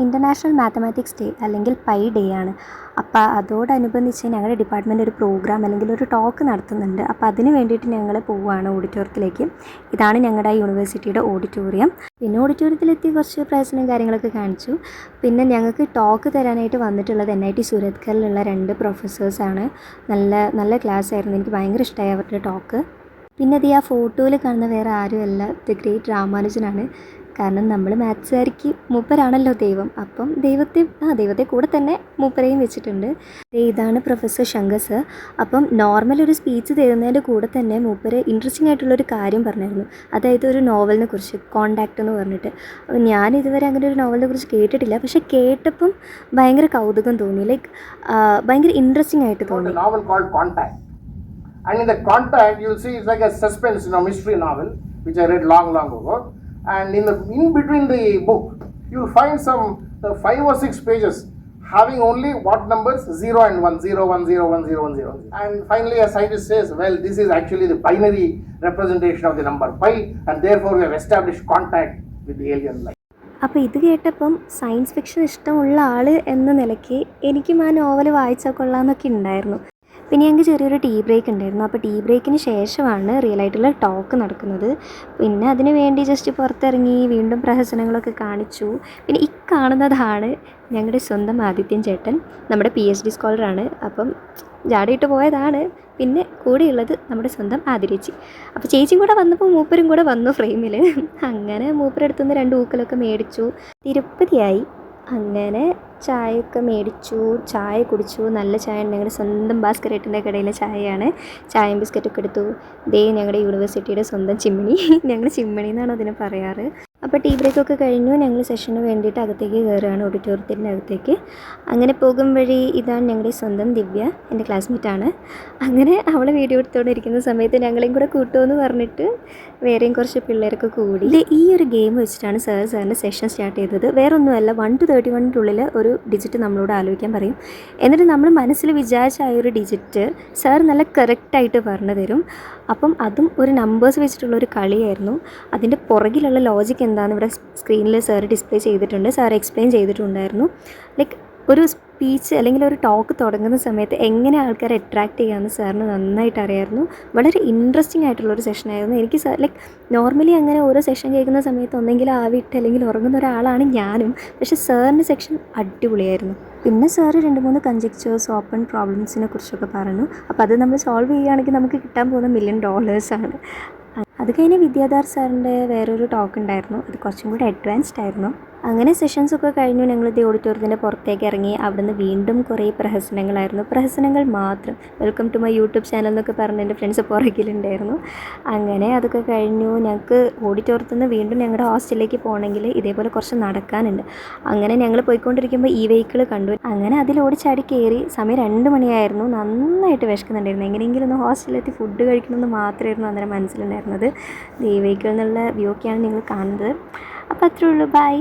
International mathematics day അല്ലെങ്കിൽ pi day ആണ്. അപ്പോൾ അതോടനുബന്ധിച്ച് ഞങ്ങളുടെ ഡിപ്പാർട്ട്മെൻറ്റ് ഒരു പ്രോഗ്രാം അല്ലെങ്കിൽ ഒരു ടോക്ക് നടത്തുന്നുണ്ട്. അപ്പോൾ അതിന് വേണ്ടിയിട്ട് ഞങ്ങൾ പോവുകയാണ് ഓഡിറ്റോറിയത്തിലേക്ക്. ഇതാണ് ഞങ്ങളുടെ യൂണിവേഴ്സിറ്റിയുടെ ഓഡിറ്റോറിയം. പിന്നെ ഓഡിറ്റോറിയത്തിലെത്തി കുറച്ച് പ്രശ്നവും കാര്യങ്ങളൊക്കെ കാണിച്ചു. പിന്നെ ഞങ്ങൾക്ക് ടോക്ക് തരാനായിട്ട് വന്നിട്ടുള്ളത് NIT സൂരത്കലിലുള്ള 2 പ്രൊഫസേഴ്സാണ്. നല്ല ക്ലാസ് ആയിരുന്നു. എനിക്ക് ഭയങ്കര ഇഷ്ടമായി അവരുടെ ടോക്ക്. പിന്നെ അത് ആ ഫോട്ടോയിൽ കാണുന്ന വേറെ ആരുമല്ല, ദ ഗ്രേറ്റ് രാമാനുജനാണ്. കാരണം നമ്മൾ മാത്സുകാർക്ക് മൂപ്പരാണല്ലോ ദൈവം. അപ്പം ദൈവത്തെ കൂടെ തന്നെ മൂപ്പരെയും വെച്ചിട്ടുണ്ട്. ഇതാണ് പ്രൊഫസർ ശങ്കർ സർ. അപ്പം നോർമൽ ഒരു സ്പീച്ച് തരുന്നതിൻ്റെ കൂടെ തന്നെ മൂപ്പര് ഇൻട്രസ്റ്റിംഗ് ആയിട്ടുള്ളൊരു കാര്യം പറഞ്ഞായിരുന്നു. അതായത് ഒരു നോവലിനെ കുറിച്ച്, കോണ്ടാക്ട് എന്ന് പറഞ്ഞിട്ട്. അപ്പം ഞാൻ ഇതുവരെ അങ്ങനെ ഒരു നോവലിനെ കുറിച്ച് കേട്ടിട്ടില്ല. പക്ഷെ കേട്ടപ്പം ഭയങ്കര കൗതുകം തോന്നി, ലൈക്ക് ഭയങ്കര ഇൻട്രസ്റ്റിംഗ് ആയിട്ട് തോന്നി. And in the Contact, you'll see it's like a suspense, mystery novel, which I read long ago. And in between the book, you'll find some 5 or 6 pages having only what numbers? 0 and 1, 0, 1, 0, 1, 0, 1, 0. And finally, a scientist says, well, this is actually the binary representation of the number pi, and therefore we have established contact with the alien life. അപ്പോൾ ഇത് കേട്ടപ്പം science fiction ഇഷ്ടമുള്ള ആൾ എന്ന നിലയ്ക്ക് എനിക്കും ആ novel വായിച്ചാൽ കൊള്ളാമെന്നൊക്കെ ഉണ്ടായിരുന്നു. പിന്നെ ഞങ്ങൾക്ക് ചെറിയൊരു ടീ ബ്രേക്ക് ഉണ്ടായിരുന്നു. അപ്പോൾ ടീ ബ്രേക്കിന് ശേഷമാണ് റിയൽ ആയിട്ടുള്ള ടോക്ക് നടക്കുന്നത്. പിന്നെ അതിന് വേണ്ടി ജസ്റ്റ് പുറത്തിറങ്ങി വീണ്ടും പ്രഹസനങ്ങളൊക്കെ കാണിച്ചു. പിന്നെ ഈ കാണുന്നതാണ് ഞങ്ങളുടെ സ്വന്തം ആദിത്യൻ ചേട്ടൻ, നമ്മുടെ PhD സ്കോളറാണ്. അപ്പം ജാടയിട്ട് പോയതാണ്. പിന്നെ കൂടെയുള്ളത് നമ്മുടെ സ്വന്തം ആതിരേച്ചി. അപ്പോൾ ചേച്ചിയും കൂടെ വന്നപ്പോൾ മൂപ്പരും കൂടെ വന്നു ഫ്രെയിമിൽ. അങ്ങനെ മൂപ്പരെടുത്തുനിന്ന് 2 ഊക്കലൊക്കെ മേടിച്ചു. തിരുപ്പതിയായി. അങ്ങനെ ചായയൊക്കെ മേടിച്ചു, ചായ കുടിച്ചു. നല്ല ചായ ഉണ്ട്. ഞങ്ങളുടെ സ്വന്തം ഭാസ്കരേട്ടൻ്റെ കടയിലെ ചായയാണ്. ചായയും ബിസ്ക്കറ്റൊക്കെ എടുത്തു. ദേ ഞങ്ങളുടെ യൂണിവേഴ്സിറ്റിയുടെ സ്വന്തം ചിമ്മിണി. ഞങ്ങൾ ചിമ്മിണി എന്നാണ് അതിനെ പറയാറ്. അപ്പോൾ ടീ ബ്രേക്കൊക്കെ കഴിഞ്ഞു. ഞങ്ങൾ സെഷന് വേണ്ടിയിട്ട് അകത്തേക്ക് കയറുകയാണ്, ഓഡിറ്റോറിയത്തിൻ്റെ അകത്തേക്ക്. അങ്ങനെ പോകും വഴി ഇതാണ് ഞങ്ങളുടെ സ്വന്തം ദിവ്യ, എൻ്റെ ക്ലാസ്മേറ്റാണ്. അങ്ങനെ അവൾ വീഡിയോ എടുത്തുകൊണ്ടിരിക്കുന്ന സമയത്ത് ഞങ്ങളെയും കൂടെ കൂട്ടുമെന്ന് പറഞ്ഞിട്ട് വേറെയും കുറച്ച് പിള്ളേരൊക്കെ കൂടി. ഈ ഒരു ഗെയിം വെച്ചിട്ടാണ് സാറിൻ്റെ സെഷൻ സ്റ്റാർട്ട് ചെയ്തത്. വേറെ ഒന്നുമല്ല, 1 to 31 ഒരു ഡിജിറ്റ് നമ്മളോട് ആലോചിക്കാൻ പറയും. എന്നിട്ട് നമ്മൾ മനസ്സിൽ വിചാരിച്ച ആ ഒരു ഡിജിറ്റ് സാർ നല്ല കറക്റ്റായിട്ട് പറഞ്ഞു തരും. അപ്പം അതും ഒരു നമ്പേഴ്സ് വെച്ചിട്ടുള്ളൊരു കളിയായിരുന്നു. അതിൻ്റെ പുറകിലുള്ള ലോജിക്ക് എന്താണെന്ന് ഇവിടെ സ്ക്രീനിൽ സാർ ഡിസ്പ്ലേ ചെയ്തിട്ടുണ്ട്. സാർ എക്സ്പ്ലെയിൻ ചെയ്തിട്ടുണ്ടായിരുന്നു. ലൈക്ക് ഒരു സ്പീച്ച് അല്ലെങ്കിൽ ഒരു ടോക്ക് തുടങ്ങുന്ന സമയത്ത് എങ്ങനെ ആൾക്കാരെ അട്രാക്റ്റ് ചെയ്യാമെന്ന് സാറിന് നന്നായിട്ട് അറിയാമായിരുന്നു. വളരെ ഇൻട്രസ്റ്റിംഗ് ആയിട്ടുള്ളൊരു സെഷനായിരുന്നു. എനിക്ക് ലൈക്ക് നോർമലി അങ്ങനെ ഓരോ സെഷൻ കേൾക്കുന്ന സമയത്ത് ഒന്നെങ്കിലും ആവിട്ട് അല്ലെങ്കിൽ ഉറങ്ങുന്ന ഒരാളാണ് ഞാനും. പക്ഷേ സാറിൻ്റെ സെക്ഷൻ അടിപൊളിയായിരുന്നു. പിന്നെ സാറ് 2-3 കൺജക്ചേഴ്സ്, ഓപ്പൺ പ്രോബ്ലംസിനെ കുറിച്ചൊക്കെ പറഞ്ഞു. അപ്പോൾ അത് നമ്മൾ സോൾവ് ചെയ്യുകയാണെങ്കിൽ നമുക്ക് കിട്ടാൻ പോകുന്ന $1 million. അത് കഴിഞ്ഞ് വിദ്യാധർ സാറിൻ്റെ വേറൊരു ടോക്ക് ഉണ്ടായിരുന്നു. അത് കുറച്ചും കൂടി അഡ്വാൻസ്ഡ് ആയിരുന്നു. അങ്ങനെ സെഷൻസൊക്കെ കഴിഞ്ഞു. ഞങ്ങൾ ഓഡിറ്റോറിയത്തിൻ്റെ പുറത്തേക്ക് ഇറങ്ങി. അവിടുന്ന് വീണ്ടും കുറേ പ്രഹസനങ്ങളായിരുന്നു. പ്രഹസനങ്ങൾ മാത്രം. Welcome to my YouTube channel എന്നൊക്കെ പറഞ്ഞ് എൻ്റെ ഫ്രണ്ട്സ് പുറകിലുണ്ടായിരുന്നു. അങ്ങനെ അതൊക്കെ കഴിഞ്ഞു. ഞങ്ങൾക്ക് ഓഡിറ്റോറിയത്തിൽ നിന്ന് വീണ്ടും ഞങ്ങളുടെ ഹോസ്റ്റലിലേക്ക് പോകണമെങ്കിൽ ഇതേപോലെ കുറച്ച് നടക്കാനുണ്ട്. അങ്ങനെ ഞങ്ങൾ പോയിക്കൊണ്ടിരിക്കുമ്പോൾ ഈ വെഹിക്കിൾ കണ്ടു. അങ്ങനെ അതിൽ ഓടിച്ചാടി കയറി. സമയം 2 മണിയായിരുന്നു. നന്നായിട്ട് വിശക്കുന്നുണ്ടായിരുന്നു. എങ്ങനെയെങ്കിലും ഒന്ന് ഹോസ്റ്റലിലെത്തി ഫുഡ് കഴിക്കണമെന്ന് മാത്രമായിരുന്നു അന്നേരം മനസ്സിലുണ്ടായിരുന്നത്. ഈ വെഹിക്കിളിൽ നിന്നുള്ള വ്യൂ ഒക്കെയാണ് നിങ്ങൾ കാണുന്നത്. അപ്പോൾ അത്രേ ഉള്ളൂ. ബൈ.